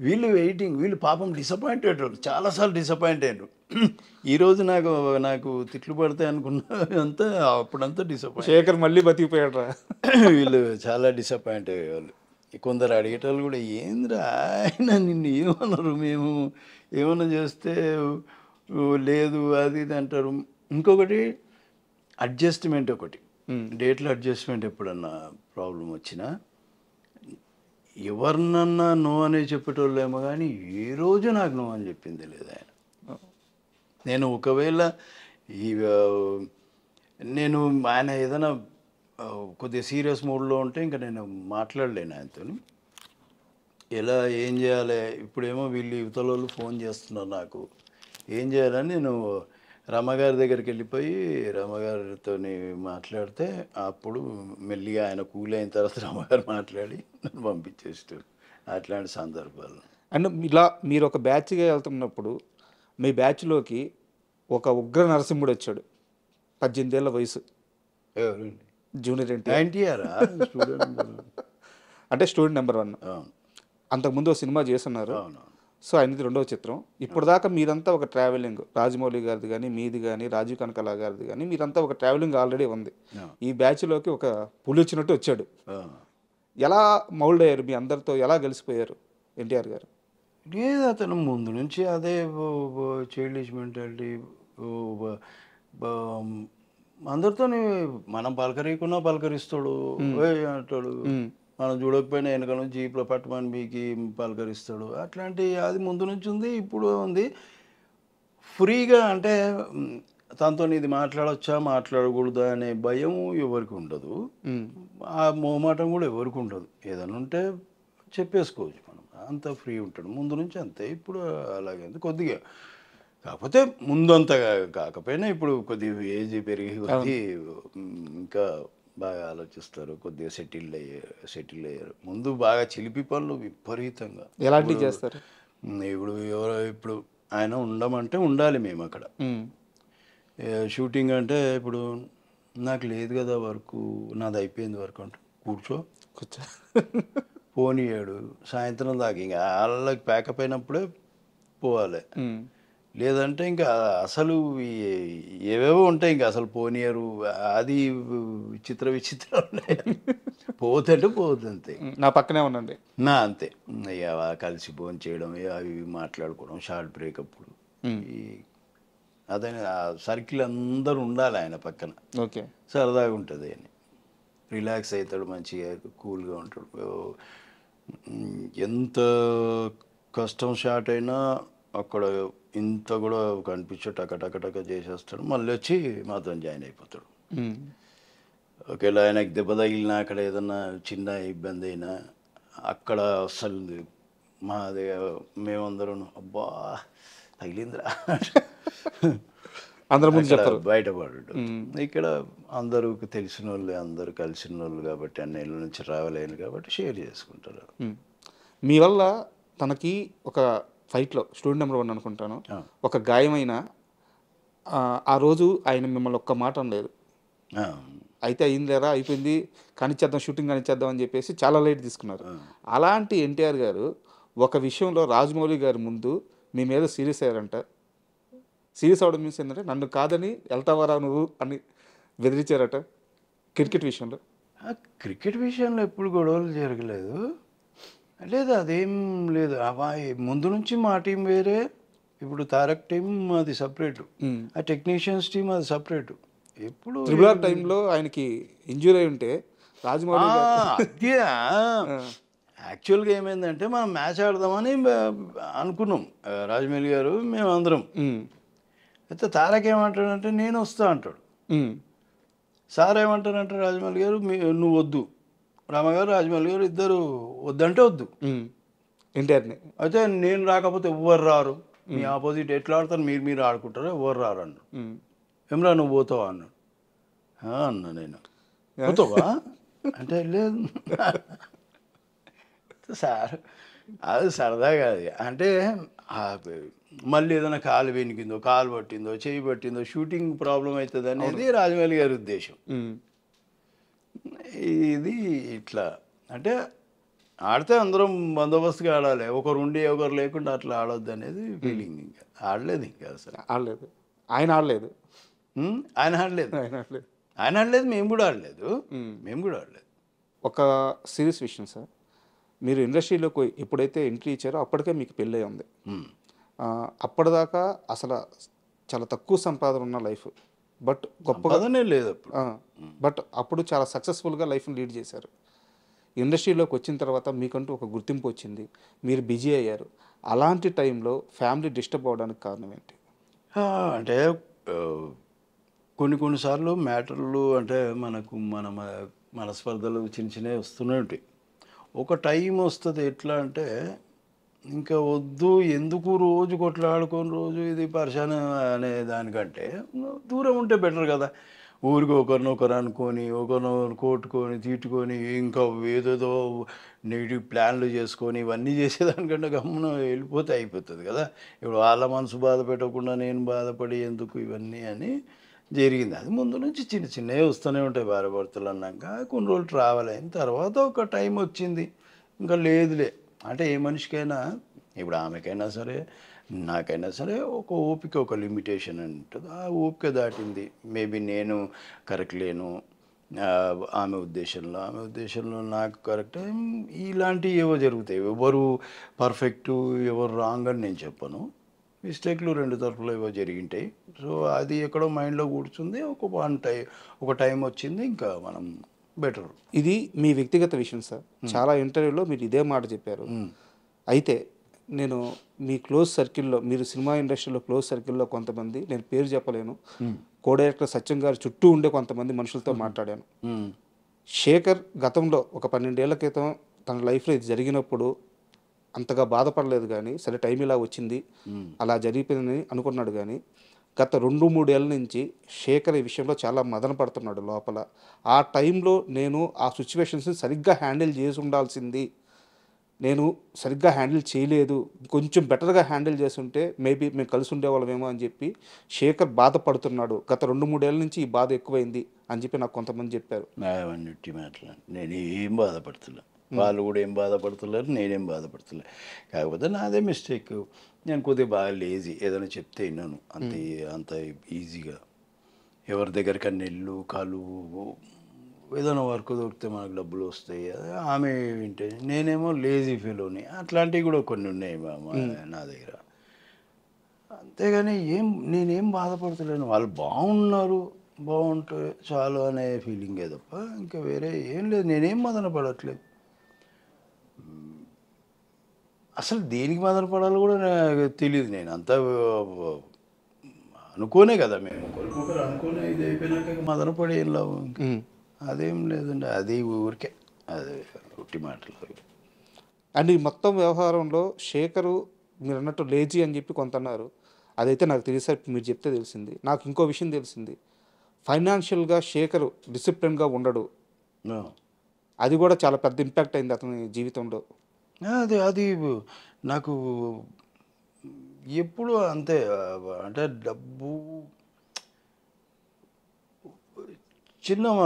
వీళ్ళు వెయిటింగ్, వీళ్ళు పాపం డిసప్పాయింటెడ్, చాలాసార్లు డిసప్పాయింట్ అయ్యారు. ఈరోజు నాకు నాకు తిట్లు పడతాయి అనుకున్నా అంతా అప్పుడంతా డిసప్పాయింట్. శేఖర్ మళ్ళీ బతికిపోయాడు రా. వీళ్ళు చాలా డిసప్పాయింట్ అయ్యేవాళ్ళు. కొందరు అడిగేటోళ్ళు కూడా, ఏందిరా ఆయన నిన్ను ఏమన్నారు, మేము ఏమన్నా చేస్తే లేదు అది ఇది అంటారు. ఇంకొకటి అడ్జస్ట్మెంట్, ఒకటి డేట్లో అడ్జస్ట్మెంట్. ఎప్పుడన్నా ప్రాబ్లం వచ్చినా ఎవరినన్నా నో అనే చెప్పేటోళ్ళేమో కానీ ఏ రోజు నాకు నో అని చెప్పింది లేదు ఆయన. నేను ఒకవేళ ఈ నేను ఆయన ఏదైనా కొద్దిగా సీరియస్ మూడ్లో ఉంటే ఇంకా నేను మాట్లాడలేను ఆయనతో. ఎలా ఏం చేయాలి, ఇప్పుడేమో వీళ్ళు యువతల వాళ్ళు ఫోన్ చేస్తున్నారు నాకు, ఏం చేయాలని నేను రమ్మగారి దగ్గరికి వెళ్ళిపోయి రమ్మగారితో మాట్లాడితే అప్పుడు మెల్లిగా ఆయన కూల్ అయిన తర్వాత రమ్మగారు మాట్లాడి నన్ను పంపించేస్తారు. అట్లాంటి సందర్భాలు. అండ్ ఇలా మీరు ఒక బ్యాచ్గా వెళ్తున్నప్పుడు మీ బ్యాచ్లోకి ఒక ఉగ్ర నరసింహుడు వచ్చాడు, 18 ఏళ్ళ వయసు, ఎవరండి? జూనియర్ ఎన్టీఆర్ స్టూడెంట్, అంటే స్టూడెంట్ నెంబర్ 1. అవును అంతకుముందు ఒక సినిమా చేస్తున్నారు. అవును. సో ఆయనది 2వ చిత్రం. ఇప్పటిదాకా మీరంతా ఒక ట్రావెలింగ్, రాజమౌళి గారిది కానీ మీది కానీ రాజీవ్ కనకాల గారిది కానీ మీరంతా ఒక ట్రావెలింగ్ ఆల్రెడీ ఉంది. ఈ బ్యాచ్లోకి ఒక పులి వచ్చినట్టు వచ్చాడు. ఎలా మౌల్డ్ అయ్యారు, మీ అందరితో ఎలా కలిసిపోయారు ఎన్టీఆర్ గారు? లేదు, అతను ముందు నుంచి అదే చైల్డిష్ మెంటాలిటీ. అందరితో మనం పలకరీకున్నా పలకరిస్తాడు, అంటాడు. మనం చూడకపోయినా వెనక నుంచి జీప్లో పట్టమని మీకు పలకరిస్తాడు. అట్లాంటి అది ముందు నుంచి ఉంది, ఇప్పుడు ఉంది. ఫ్రీగా అంటే తనతో ఇది మాట్లాడచ్చా మాట్లాడకూడదా అనే భయం ఎవరికి ఉండదు, ఆ మోమాటం కూడా ఎవరికి ఉండదు. ఏదైనా ఉంటే చెప్పేసుకోవచ్చు మనం, అంత ఫ్రీ ఉంటాడు ముందు నుంచి అంతే. ఇప్పుడు అలాగే కొద్దిగా, కాకపోతే ముందంత కాకపోయినా ఇప్పుడు కొద్దిగా ఏజ్ పెరిగి కొద్దీ ఇంకా బాగా ఆలోచిస్తారు, కొద్దిగా సెటిల్ అయ్యారు. ముందు బాగా చిలిపి పనులు విపరీతంగా. ఎలాంటివి చేస్తారు? ఇప్పుడు ఆయన ఉండమంటే ఉండాలి మేము అక్కడ. షూటింగ్ అంటే ఇప్పుడు నాకు లేదు కదా వర్క్, నాది అయిపోయింది వర్క్ అంటే కూర్చో పోనీయాడు. సాయంత్రం దాకా ఇంకా వాళ్ళకి ప్యాకప్ అయినప్పుడే పోవాలి. లేదంటే ఇంకా అసలు ఏవేవో ఉంటాయి, ఇంకా అసలు పోనీయరు. అది విచిత్రం పోతుంటే పోతుంది, నా పక్కనే ఉండండి నా అంతే. కలిసి భోజనం చేయడం, అవి మాట్లాడుకోవడం, షార్ట్ బ్రేక్ అప్పుడు అదే సర్కిల్ అందరూ ఉండాలి ఆయన పక్కన. ఓకే, సరదాగా ఉంటుంది అని రిలాక్స్ అవుతాడు, మంచిగా కూల్గా ఉంటాడు. ఎంత కష్టం స్టార్ట్ అయినా అక్కడ ఇంత కూడా కనిపించే టక చేసేస్తాడు. మళ్ళీ వచ్చి మాతో జాయిన్ అయిపోతాడు. ఒకవేళ ఆయనకి దెబ్బ తగిలినా, అక్కడ ఏదన్నా చిన్న ఇబ్బంది అయినా అక్కడ అస్సలు మాది మేమందరం అబ్బా తగిలిందిరా అందరూ ముందు చెప్తారు, బయటపడు. ఇక్కడ అందరూ తెలిసిన వాళ్ళు, అందరూ కలిసిన వాళ్ళు కాబట్టి, అన్నేళ్ళ నుంచి రావాలని కాబట్టి షేర్ చేసుకుంటారు. మీ వల్ల తనకి ఒక ఫైట్లో స్టూడెంట్ నెంబర్ 1 అనుకుంటాను, ఒక గాయమైన ఆ రోజు ఆయన మిమ్మల్ని ఒక్క మాట అనలేదు. అయితే అయిందిలేరా, అయిపోయింది, కానిచ్చేద్దాం, షూటింగ్ కానిచ్చేద్దాం అని చెప్పేసి చాలా లైట్ తీసుకున్నారు. అలాంటి ఎన్టీఆర్ గారు ఒక విషయంలో రాజమౌళి గారి ముందు మీ మీద సీరియస్ అయ్యారంట. సీరియస్ అవడం మీన్స్ ఏంటంటే నన్ను కాదని వెళ్తావారా నువ్వు అని బెదిరించారట క్రికెట్ విషయంలో. క్రికెట్ విషయంలో ఎప్పుడు గొడవలు జరగలేదు, లేదు అదేం లేదు. ముందు నుంచి మా టీం వేరే, ఇప్పుడు తారక్ టీం అది సపరేటు, ఆ టెక్నీషియన్స్ టీం అది సపరేటు. ఎప్పుడు RRR టైంలో ఆయనకి ఇంజూరీ అయి ఉంటే రాజమౌళి అదే యాక్చువల్గా ఏమైందంటే మనం మ్యాచ్ ఆడదామని అనుకున్నాం, రాజమౌళి గారు మేము అందరం. అయితే తారక్ ఏమంటాడంటే నేను వస్తా అంటాడు, సార్ ఏమంటారంటే రాజమౌళి గారు నువ్వు వద్దు, రామగారు రాజమౌళి గారు ఇద్దరు వద్దంటే వద్దు ఎన్టీఆర్ని. అయితే నేను రాకపోతే ఎవ్వరు రారు, మీ ఆపోజిట్ ఎట్లా ఆడతారు, మీరు ఆడుకుంటారు, ఎవ్వరు రారు అన్నాడు. ఏమరా నువ్వు పోతావా అన్నాడు. అన్నా నేను పోతావా అంటే లేదు సార్ అది సరదాగా, అది అంటే మళ్ళీ ఏదైనా కాలు వెనికిందో, కాలు పట్టిందో, చేయి పట్టిందో, షూటింగ్ ప్రాబ్లం అవుతుంది అనేది రాజమౌళి గారి ఉద్దేశం. ఇది ఇట్లా అంటే ఆడితే అందరం బందోబస్తుగా ఆడాలి, ఒకరు ఉండి ఒకరు లేకుండా అట్లా ఆడొద్దు అనేది ఫీలింగ్. ఇంకా ఆడలేదు ఇంకా అసలు. ఆడలేదు, ఆయన ఆడలేదు, ఆయన ఆడలేదు, ఆయన ఆడలేదు. ఆయన ఆడలేదు, మేము కూడా ఆడలేదు, మేము కూడా ఆడలేదు. ఒక సీరియస్ విషయం సార్, మీరు ఇండస్ట్రీలోకి ఎప్పుడైతే ఎంట్రీ ఇచ్చారో అప్పటికే మీకు పెళ్ళి ఉంది. అప్పటిదాకా అసలు చాలా తక్కువ సంపాదన ఉన్న లైఫ్, బట్ గొప్పగా సంపాదనే లేదు అప్పుడు. బట్ అప్పుడు చాలా సక్సెస్ఫుల్గా లైఫ్ని లీడ్ చేశారు. ఇండస్ట్రీలోకి వచ్చిన తర్వాత మీకంటూ ఒక గుర్తింపు వచ్చింది, మీరు బిజీ అయ్యారు. అలాంటి టైంలో ఫ్యామిలీ డిస్టర్బ్ అవ్వడానికి కారణం ఏంటి? అంటే కొన్నిసార్లు మ్యాటర్లు అంటే మనకు మనస్పర్ధలు చిన్న చిన్నవి వస్తూనే ఉంటాయి. ఒక టైం వస్తుంది ఎట్లా అంటే ఇంకా వద్దు, ఎందుకు రోజు కొట్లాడుకొని రోజు ఇది పరిశాన అనే దానికంటే దూరం ఉంటే బెటర్ కదా. ఊరికి ఒకరినొకరు అనుకొని ఒకరినొకరు కొట్టుకొని తిట్టుకొని ఇంకా ఏదేదో నెగిటివ్ ప్లాన్లు చేసుకొని ఇవన్నీ చేసేదానికంటే గమ్మున వెళ్ళిపోతే అయిపోతుంది కదా. ఇప్పుడు వాళ్ళ మనసు బాధ పెట్టకుండా నేను బాధపడి ఎందుకు ఇవన్నీ అని జరిగింది. అది ముందు నుంచి చిన్న చిన్నవి వస్తూనే ఉంటాయి భార్యాభర్తలు అన్నాక. కొన్ని రోజులు ట్రావెల్ అయిన తర్వాత ఒక టైం వచ్చింది, ఇంకా లేదులే అంటే ఏ మనిషికైనా, ఇప్పుడు ఆమెకైనా సరే నాకైనా సరే ఒక ఓపిక, ఒక లిమిటేషన్ ఉంటుంది. ఆ ఓపిక దాటింది. మేబీ నేను కరెక్ట్ లేను ఆమె ఉద్దేశంలో నాకు కరెక్ట్. ఇలాంటివి ఏవో జరుగుతాయి. ఎవరు పర్ఫెక్టు ఎవరు రాంగ్ అని నేను చెప్పను. మిస్టేక్లు రెండు తరఫులు ఏవో జరిగింటాయి. సో అది ఎక్కడో మైండ్లో కూర్చుంది. ఒక టైం వచ్చింది, ఇంకా మనం బెటర్. ఇది మీ వ్యక్తిగత విషయం సార్. చాలా ఇంటర్వ్యూలో మీరు ఇదే మాట చెప్పారు. అయితే నేను మీ క్లోజ్ సర్కిల్లో, మీరు సినిమా ఇండస్ట్రీలో క్లోజ్ సర్కిల్లో కొంతమంది, నేను పేరు చెప్పలేను, కో డైరెక్టర్ సత్యం గారు చుట్టూ ఉండే కొంతమంది మనుషులతో మాట్లాడాను. శేఖర్ గతంలో ఒక 12 ఏళ్ల క్రితం తన లైఫ్లో ఇది జరిగినప్పుడు అంతగా బాధపడలేదు, కానీ సరే టైం ఇలా వచ్చింది అలా జరిగిపోయిందని అనుకున్నాడు. కానీ గత 2-3 ఏళ్ళ నుంచి శేఖర్ ఈ విషయంలో చాలా మదన పడుతున్నాడు లోపల. ఆ టైంలో నేను ఆ సిచ్యువేషన్స్ని సరిగ్గా హ్యాండిల్ చేసి ఉండాల్సింది, నేను సరిగ్గా హ్యాండిల్ చేయలేదు, కొంచెం బెటర్గా హ్యాండిల్ చేస్తుంటే మేబీ మేము కలిసి ఉండేవాళ్ళమేమో అని చెప్పి శేఖర్ బాధపడుతున్నాడు. గత 2-3 ఏళ్ళ నుంచి ఈ బాధ ఎక్కువైంది అని చెప్పి నాకు కొంతమంది చెప్పారు. అవన్నీ మాటలు నేను ఏం బాధపడుతున్నా, వాళ్ళు కూడా ఏం బాధపడుతున్నారు, నేనేం బాధపడుతులే. కాకపోతే నాదే మిస్టేక్. నేను కొద్దిగా బాగా లేజీ, ఏదైనా చెప్తే విన్నాను అంత ఈజీగా. ఎవరి దగ్గరికన్నా వెళ్ళు కలువు, ఏదైనా వర్క్ దొరికితే మనకు డబ్బులు వస్తాయి, ఆమె వింటే. నేనేమో లేజీ ఫీల్ని, అట్లాంటివి కూడా కొన్ని ఉన్నాయి నా దగ్గర. అంతేగాని నేనేం బాధపడతలేను. వాళ్ళు బాగుంటే చాలు అనే ఫీలింగే తప్ప ఇంకా వేరే ఏం లేదు. నేనేం మదన పడట్లేదు. అసలు దేనికి మదన పడాలో కూడా నాకు తెలియదు. నేను అంతా అనుకోనే కదా, మేము ఒకరికొకరు అనుకోనే ఇది అయిపోయినాక మదన పడి ఏం లాభం. అదేం లేదండి, అది ఊరికే అది ఉట్టి మాటలు. అండ్ ఈ మొత్తం వ్యవహారంలో శేఖరు మీరు అన్నట్టు లేజీ అని చెప్పి కొంత అన్నారు. అదైతే నాకు తెలిసారి మీరు చెప్తే తెలిసింది. నాకు ఇంకో విషయం తెలిసింది, ఫైనాన్షియల్గా శేఖరు డిసిప్లిన్గా ఉండడు. అది కూడా చాలా పెద్ద ఇంపాక్ట్ అయింది అతని జీవితంలో. అది నాకు ఎప్పుడు అంతే. అంటే డబ్బు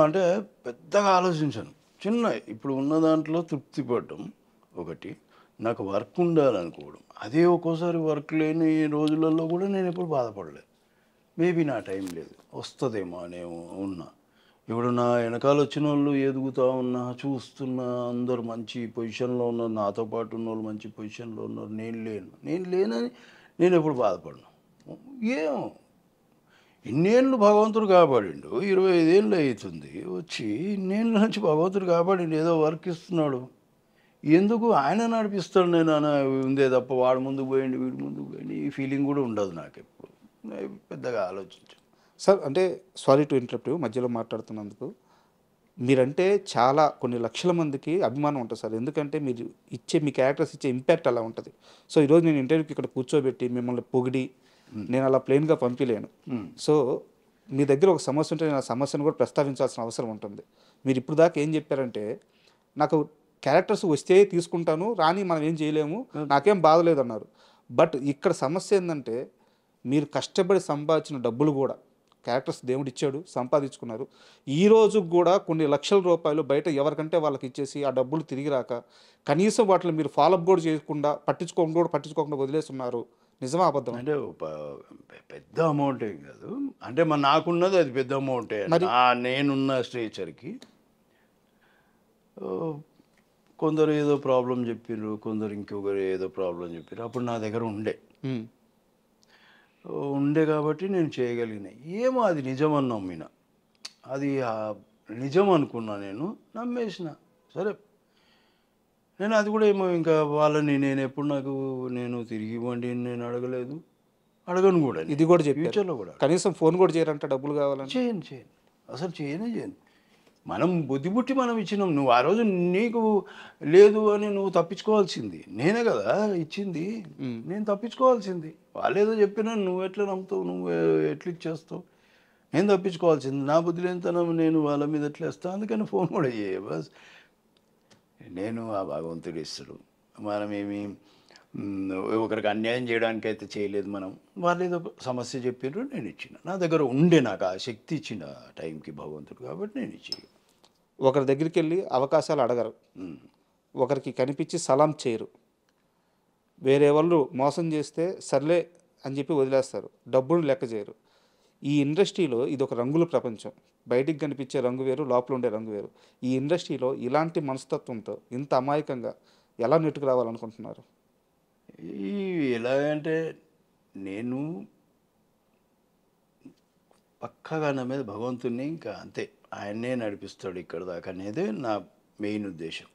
అంటే పెద్దగా ఆలోచించాను. ఇప్పుడు ఉన్న దాంట్లో తృప్తి పడడం ఒకటి, నాకు వర్క్ ఉండాలనుకోవడం. అదే ఒక్కోసారి వర్క్ లేని రోజులలో కూడా నేను ఎప్పుడు బాధపడలేదు. మేబీ నా టైం లేదు, వస్తుందేమో అనే ఉన్నా. ఇప్పుడు నా వెనకాల వచ్చిన వాళ్ళు ఎదుగుతూ ఉన్నా, చూస్తున్నా, అందరు మంచి పొజిషన్లో ఉన్నారు, నాతో పాటు ఉన్న వాళ్ళు మంచి పొజిషన్లో ఉన్నారు, నేను లేనని నేను ఎప్పుడు బాధపడను. ఏమో ఇన్నేళ్ళు భగవంతుడు కాపాడిండు, 25 ఏళ్ళు అవుతుంది వచ్చి, ఇన్నేళ్ళ నుంచి భగవంతుడు కాపాడిండు, ఏదో వర్క్ ఇస్తున్నాడు, ఎందుకు ఆయన నడిపిస్తాడు నేను అని ఉందే తప్ప వాడు ముందుకు పోయిండు వీడు ముందుకు పోయిండు ఈ ఫీలింగ్ కూడా ఉండదు నాకు ఎప్పుడు. పెద్దగా ఆలోచించు సార్. అంటే సారీ టు ఇంటరప్ట్, మధ్యలో మాట్లాడుతున్నందుకు. మీరంటే చాలా కొన్ని లక్షల మందికి అభిమానం ఉంటుంది సార్. ఎందుకంటే మీరు మీ క్యారెక్టర్స్ ఇచ్చే ఇంపాక్ట్ అలా ఉంటుంది. సో ఈరోజు నేను ఇంటర్వ్యూకి ఇక్కడ కూర్చోబెట్టి మిమ్మల్ని పొగిడి నేను అలా ప్లెయిన్గా పంపించలేను. సో మీ దగ్గర ఒక సమస్య ఉంటే నేను ఆ సమస్యను కూడా ప్రస్తావించాల్సిన అవసరం ఉంటుంది. మీరు ఇప్పుడు దాకా ఏం చెప్పారంటే, నాకు క్యారెక్టర్స్ వస్తే తీసుకుంటాను, రాని మనం ఏం చేయలేము, నాకేం బాధలేదు అన్నారు. బట్ ఇక్కడ సమస్య ఏంటంటే, మీరు కష్టపడి సంపాదించిన డబ్బులు కూడా క్యారెక్టర్స్ దేవుడు ఇచ్చాడు, సంపాదించుకున్నారు. ఈ రోజు కూడా కొన్ని లక్షల రూపాయలు బయట ఎవరికంటే వాళ్ళకి ఇచ్చేసి ఆ డబ్బులు తిరిగి రాక కనీసం వాటిని మీరు ఫాలోఅప్ కూడా చేయకుండా పట్టించుకోకుండా వదిలేస్తున్నారు. నిజమా అబద్ధం? అంటే పెద్ద అమౌంట్ ఏం కాదు. అంటే నాకున్నది అది పెద్ద అమౌంటే. నేనున్న స్ట్రేచర్కి కొందరు ఏదో ప్రాబ్లం చెప్పారు, కొందరు ఇంకొకరు ఏదో ప్రాబ్లం చెప్పారు. అప్పుడు నా దగ్గర ఉండే కాబట్టి నేను చేయగలిగిన. ఏమో అది నిజమని నమ్మిన, అది నిజం అనుకున్నా, నేను నమ్మేసిన. సరే, నేను అది కూడా ఏమో ఇంకా వాళ్ళని నేను ఎప్పుడు నేను తిరిగి ఇవ్వండి నేను అడగలేదు, అడగను కూడా. ఇది కూడా చెప్పి ఫ్యూచర్లో కూడా కనీసం ఫోన్ కూడా చేయరంట డబ్బులు కావాలని. చేయను, అసలు చేయను. మనం బుద్ధి పుట్టి మనం ఇచ్చినాం. నువ్వు ఆ రోజు నీకు లేదు అని నువ్వు తప్పించుకోవాల్సింది నేనే కదా ఇచ్చింది, నేను తప్పించుకోవాల్సింది. వాళ్ళేదో చెప్పినా నువ్వు ఎట్లా నమ్ముతావు, నువ్వు ఎట్లా ఇచ్చేస్తావు? నేను తప్పించుకోవాల్సింది. నా బుద్ధి లేనితనం నేను వాళ్ళ మీద ఎట్లా వేస్తాను. అందుకని ఫోన్ కూడా చేయ బస్. నేను ఆ భగవంతుడు ఇస్తాడు. మనమేమి ఒకరికి అన్యాయం చేయడానికి అయితే చేయలేదు. వాళ్ళు ఏదో సమస్య చెప్పారు, నేను ఇచ్చిన. నా దగ్గర నాకు ఆ శక్తి ఇచ్చిన టైంకి భగవంతుడు, కాబట్టి నేను ఇచ్చేయ. ఒకరి దగ్గరికి వెళ్ళి అవకాశాలు అడగరు, ఒకరికి కనిపించి సలాం చేయరు, వేరే వాళ్ళు మోసం చేస్తే సర్లే అని చెప్పి వదిలేస్తారు, డబ్బును లెక్క చేయరు. ఈ ఇండస్ట్రీలో ఇది ఒక రంగుల ప్రపంచం. బయటికి కనిపించే రంగు వేరు, లోపల ఉండే రంగు వేరు. ఈ ఇండస్ట్రీలో ఇలాంటి మనస్తత్వంతో ఇంత అమాయకంగా ఎలా నెట్టుకు రావాలనుకుంటున్నారు? ఎలాగంటే నేను పక్కగా నా మీద భగవంతుడిని ఇంకా అంతే, ఆయన్నే నడిపిస్తాడు ఇక్కడ దాకా అనేదే నా మెయిన్ ఉద్దేశం.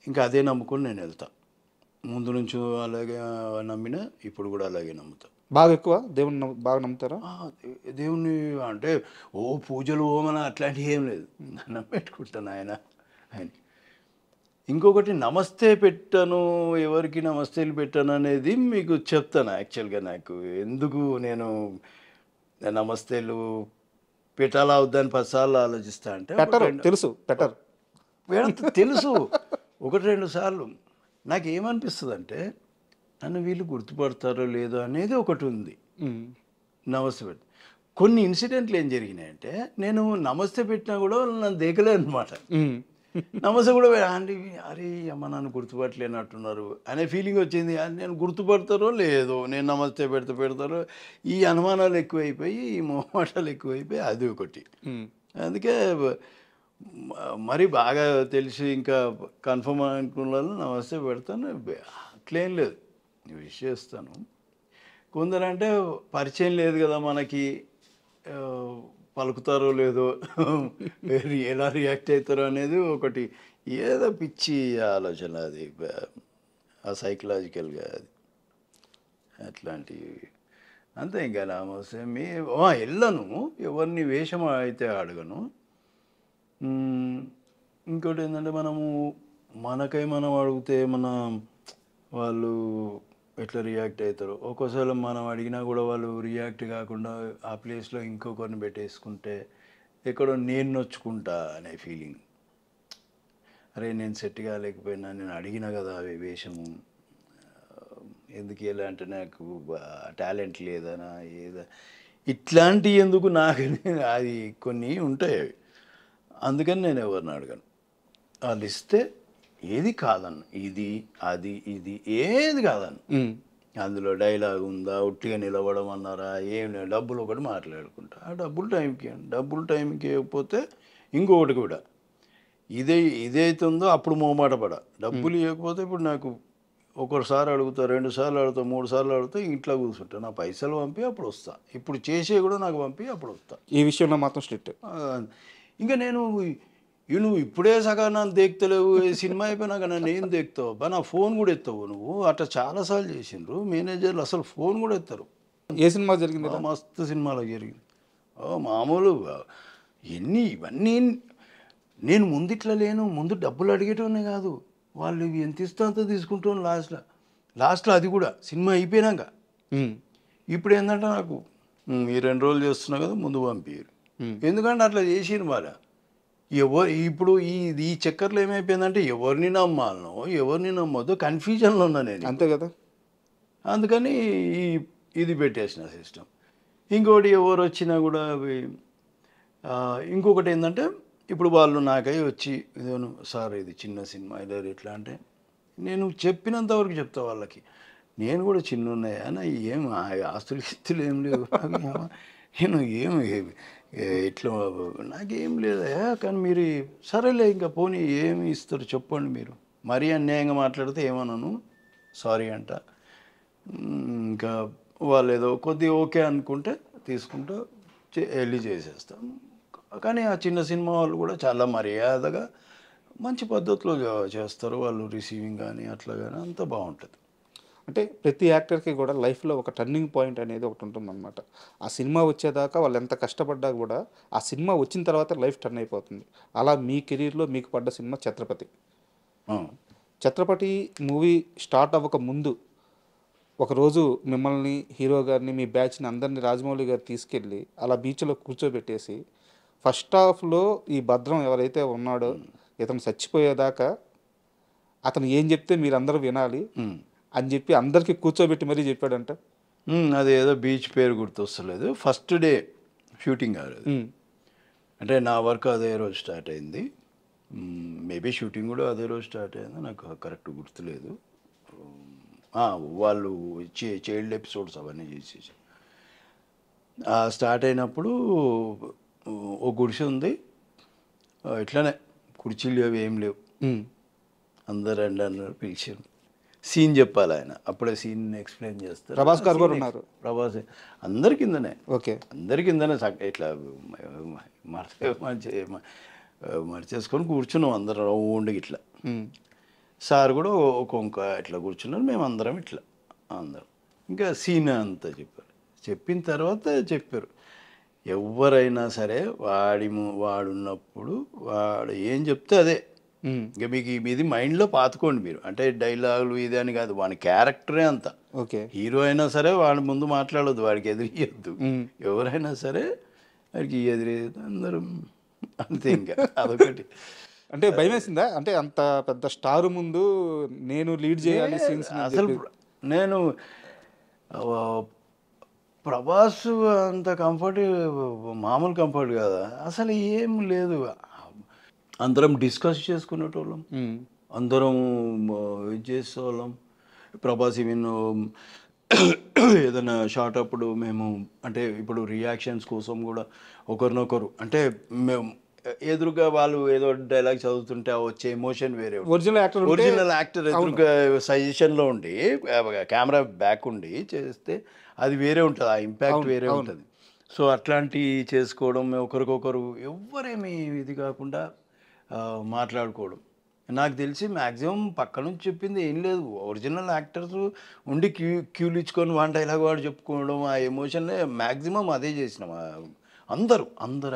ఇంకా అదే నమ్ముకొని నేను వెళ్తా. ముందు నుంచి అలాగే నమ్మిన, ఇప్పుడు కూడా అలాగే నమ్ముతా. బాగా ఎక్కువ దేవుని బాగా నమ్ముతారా? దేవుణ్ణి అంటే పూజలు హోమన అట్లాంటివి ఏం లేదు, నమ్మెట్టుకుంటాను ఆయన. ఇంకొకటి నమస్తే పెట్టాను, ఎవరికి నమస్తేలు పెట్టాను అనేది మీకు చెప్తాను. యాక్చువల్గా నాకు ఎందుకు నేను నమస్తేలు పెట్టాలా వద్దని 10 సార్లు ఆలోచిస్తా అంటే తెలుసు తెలుసు 1-2 సార్లు నాకు ఏమనిపిస్తుంది అంటే నన్ను వీళ్ళు గుర్తుపడతారో లేదో అనేది ఒకటి ఉంది. నమస్తే పెట్టి కొన్ని ఇన్సిడెంట్లు ఏం జరిగినాయంటే నేను నమస్తే పెట్టినా కూడా నన్ను దేకలేదు అనమాట. నమస్తే కూడా అంటే అరే అమ్మ నన్ను గుర్తుపట్టలేనట్టున్నారు అనే ఫీలింగ్ వచ్చింది. నేను గుర్తుపడతారో లేదో, నేను నమస్తే పెడతారో, ఈ అనుమానాలు ఎక్కువైపోయి, ఈ మొహమాటాలు ఎక్కువైపోయి, అది ఒకటి. అందుకే మరి బాగా తెలిసి ఇంకా కన్ఫర్మ్ అనుకున్న నమస్తే పెడతాను, అట్లేం లేదు, విష్ చేస్తాను. కొందరంటే పరిచయం లేదు కదా మనకి, పలుకుతారో లేదో, ఎలా రియాక్ట్ అవుతారో అనేది ఒకటి, ఏదో పిచ్చి ఆలోచన అది, ఆ సైకలాజికల్గా అది అట్లాంటివి అంతే. ఇంకా నమస్తే వెళ్ళను, ఎవరిని వేషం అయితే అడగను. ఇంకోటి ఏంటంటే మనకై మనం అడిగితే వాళ్ళు ఎట్లా రియాక్ట్ అవుతారు. ఒక్కోసారి మనం అడిగినా కూడా వాళ్ళు రియాక్ట్ కాకుండా ఆ ప్లేస్లో ఇంకొకరిని పెట్టేసుకుంటే ఎక్కడో నేను నొచ్చుకుంటా అనే ఫీలింగ్. అరే నేను సెట్ కాలేకపోయినా, నేను అడిగినా కదా అవి వేషము, ఎందుకు ఎలా అంటే నాకు టాలెంట్ లేదనా ఏదా, ఇట్లాంటివి ఎందుకు నాకు అది కొన్ని ఉంటాయి అవి. అందుకని నేను ఎవరిని అడగను. వాళ్ళు ఇస్తే ఏది కాదన్ను, ఇది అది ఇది ఏది కాదన్ను. అందులో డైలాగ్ ఉందా, ఉట్టిగా నిలబడం అన్నారా, ఏం లేదు, డబ్బులు ఒకటి మాట్లాడుకుంటా. ఆ డబ్బులు టైంకి ఇవ్వకపోతే ఇంకొకటి కూడా ఇదైతుందో అప్పుడు మొహమాట పడ. డబ్బులు ఇవ్వకపోతే ఇప్పుడు నాకు ఒకసారి అడుగుతా, 2 సార్లు అడుగుతా, 3 సార్లు అడుగుతా, ఇంట్లో కూర్చుంటా. నా పైసలు పంపి అప్పుడు వస్తా. ఇప్పుడు చేసే కూడా నాకు పంపి అప్పుడు వస్తా. ఈ విషయంలో మాత్రం స్ట్రిక్ట్. ఇంకా నువ్వు ఇప్పుడే సగా నన్ను దేక్తలేవు, సినిమా అయిపోయినాక నన్ను ఏం దేక్తావు అబ్బా, నా ఫోన్ కూడా ఎత్తావు నువ్వు. అట్లా చాలాసార్లు చేసిండ్రు మేనేజర్లు, అసలు ఫోన్ కూడా ఎత్తారు. ఏ సినిమా జరిగింది? మస్తు సినిమాలో జరిగింది. మామూలు ఇవన్నీ నేను ముందు ఇట్లా లేను. ముందు డబ్బులు అడిగేటోనే కాదు, వాళ్ళు ఎంత ఇస్తా అంత తీసుకుంటాను లాస్ట్లో అది కూడా సినిమా అయిపోయినాక. ఇప్పుడు ఏంటంటే నాకు ఈ 2 రోజులు చేస్తున్నా కదా, ముందు పంపించారు. ఎందుకంటే అట్లా చేసిరు మరి. ఇప్పుడు ఈ చక్కర్లో ఏమైపోయిందంటే ఎవరిని నమ్మాలనో ఎవరిని నమ్మొద్దో కన్ఫ్యూజన్లో ఉన్నా నేను, అంతే కదా. అందుకని ఇది పెట్టేసిన సిస్టమ్. ఇంకోటి ఎవరు వచ్చినా కూడా అవి ఇంకొకటి ఏంటంటే ఇప్పుడు వాళ్ళు నాకై వచ్చి ఇదేను సార్ ఇది చిన్న సినిమా ఇలా ఇట్లా అంటే నేను చెప్పినంత వరకు చెప్తా వాళ్ళకి. నేను కూడా చిన్న ఉన్నాయా ఏం ఆస్తులు గిస్తులు ఏం లేవు నేను ఏమి ఇట్లా నాకేం లేదా, కానీ మీరు సరేలే ఇంకా పోనీ ఏమి ఇస్తారు చెప్పండి, మీరు మరీ అన్యాయంగా మాట్లాడితే ఏమన్నాను సారీ అంట. ఇంకా వాళ్ళు ఏదో కొద్దిగా ఓకే అనుకుంటే తీసుకుంటూ వెళ్ళి చేసేస్తాను. కానీ ఆ చిన్న సినిమా వాళ్ళు కూడా చాలా మర్యాదగా మంచి పద్ధతిలో చేస్తారు వాళ్ళు, రిసీవింగ్ కానీ అట్లా కానీ అంతా బాగుంటుంది. అంటే ప్రతి యాక్టర్కి కూడా లైఫ్లో ఒక టర్నింగ్ పాయింట్ అనేది ఒకటి ఉంటుందన్నమాట. ఆ సినిమా వచ్చేదాకా వాళ్ళు ఎంత కష్టపడ్డా కూడా ఆ సినిమా వచ్చిన తర్వాత లైఫ్ టర్న్ అయిపోతుంది. అలా మీ కెరీర్లో మీకు పడ్డ cinema Chhatrapati. Chhatrapati movie start అవ్వక ముందు ఒకరోజు మిమ్మల్ని, హీరో గారిని, మీ బ్యాచ్ని అందరినీ రాజమౌళి గారు తీసుకెళ్ళి అలా బీచ్లో కూర్చోబెట్టేసి ఫస్ట్ హాఫ్లో ఈ భద్రం ఎవరైతే ఉన్నాడో ఇతను చచ్చిపోయేదాకా అతను ఏం చెప్తే మీరందరూ వినాలి అని చెప్పి అందరికీ కూర్చోబెట్టి మరీ చెప్పాడంట. అది ఏదో బీచ్ పేరు గుర్తొస్తలేదు. ఫస్ట్ డే షూటింగ్ అది, అంటే నా వర్క్ అదే రోజు స్టార్ట్ అయింది. మేబీ షూటింగ్ కూడా అదే రోజు స్టార్ట్ అయింది, నాకు కరెక్ట్ గుర్తులేదు. వాళ్ళు చైల్డ్ ఎపిసోడ్స్ అవన్నీ చేసేసి స్టార్ట్ అయినప్పుడు ఓ గుడిసె ఉంది, ఇట్లానే కుర్చీలు అవి ఏం లేవు, అందరు రండి అన్నారు, పిలిచారు. సీన్ చెప్పాలి ఆయన, అప్పుడే సీన్ ఎక్స్ప్లెయిన్ చేస్తారు. ప్రభాస్ గారు కూడా ఉన్నారు. ప్రభాస్ అందరి కిందనే, ఓకే అందరి కిందనే ఇట్లా మర్చేసుకొని కూర్చున్నాం అందరం రౌండ్కి ఇట్లా. సార్ కూడా ఒక్కొక్క ఇట్లా కూర్చున్నారు, మేము అందరం ఇట్లా అందరం. ఇంకా సీన్ అంతా చెప్పారు. చెప్పిన తర్వాత చెప్పారు ఎవరైనా సరే వాడున్నప్పుడు వాడు ఏం చెప్తే అదే, ఇంకా మీకు ఇది మైండ్లో పాతుకోండి మీరు. అంటే డైలాగులు ఇది అని కాదు, వాడి క్యారెక్టరే అంత. ఓకే హీరో అయినా సరే వాడి ముందు మాట్లాడొద్దు, వాడికి ఎదిరియొద్దు. ఎవరైనా సరే వాడికి ఎదిరేది అందరం అంతే. ఇంకా అదొకటి. అంటే భయం వేసిందా? అంటే అంత పెద్ద స్టార్ ముందు నేను లీడ్ చేయాలి సీన్స్? అసలు నేను ప్రభాస్ అంత కంఫర్ట్ మామూలు కంఫర్ట్ కదా అసలు, ఏం లేదు. అందరం డిస్కస్ చేసుకునేటోళ్ళం, అందరం ఇది చేసేవాళ్ళం. ప్రభాస్ ఈవెన్ ఏదైనా షార్ట్ అప్పుడు మేము అంటే ఇప్పుడు రియాక్షన్స్ కోసం కూడా ఒకరినొకరు అంటే మేము ఎదురుగా వాళ్ళు ఏదో డైలాగ్ చదువుతుంటే వచ్చే ఎమోషన్ వేరే. ఒరిజినల్ యాక్టర్ ఎదురుగా సజెషన్లో ఉండి కెమెరా బ్యాక్ ఉండి చేస్తే అది వేరే ఉంటుంది, ఆ ఇంపాక్ట్ వేరే ఉంటుంది. సో అట్లాంటివి చేసుకోవడం, ఒకరికొకరు ఎవరేమి ఇది కాకుండా మాట్లాడుకోవడం. నాకు తెలిసి మ్యాక్సిమం పక్క నుంచి చెప్పింది ఏం లేదు, ఒరిజినల్ యాక్టర్స్ ఉండి క్యూలు ఇచ్చుకొని వన్ డైలాగ్ వాడు చెప్పుకోవడం, ఆ ఎమోషన్లే మ్యాక్సిమం అదే చేసినాం. అందరు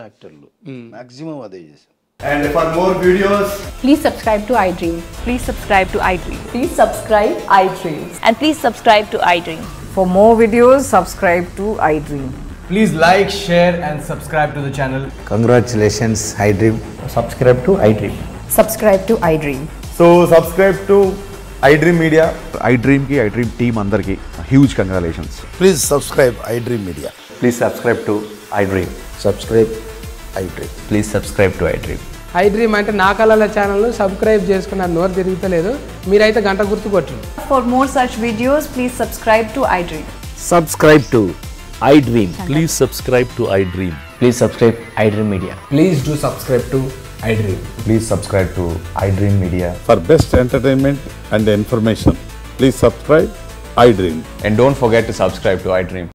యాక్టర్లు మ్యాక్సిమం అదే చేసాం. And for more videos, please subscribe to iDream. Please subscribe to iDream. Please subscribe iDream. And please subscribe to iDream. For more videos, subscribe to iDream. please like, share and subscribe to the channel. Congratulations, iDream. Subscribe to iDream. Subscribe to iDream. So subscribe to iDream Media. iDream ki iDream team andarki huge congratulations. Please subscribe iDream Media. Please subscribe to iDream. Subscribe iDream. Please subscribe to iDream. iDream అంటే నా కళల ఛానల్ సబ్స్క్రైబ్ చేసుకున్న నోరు తిరుగుతలేదు, మీరైతే గంట గుర్తు కొట్టండి. For more such videos, please subscribe to iDream. Subscribe to iDream. Please subscribe to iDream. Please subscribe iDream Media. Please do subscribe to iDream. Please subscribe to iDream Media. For best entertainment and information, please subscribe iDream. And don't forget to subscribe to iDream.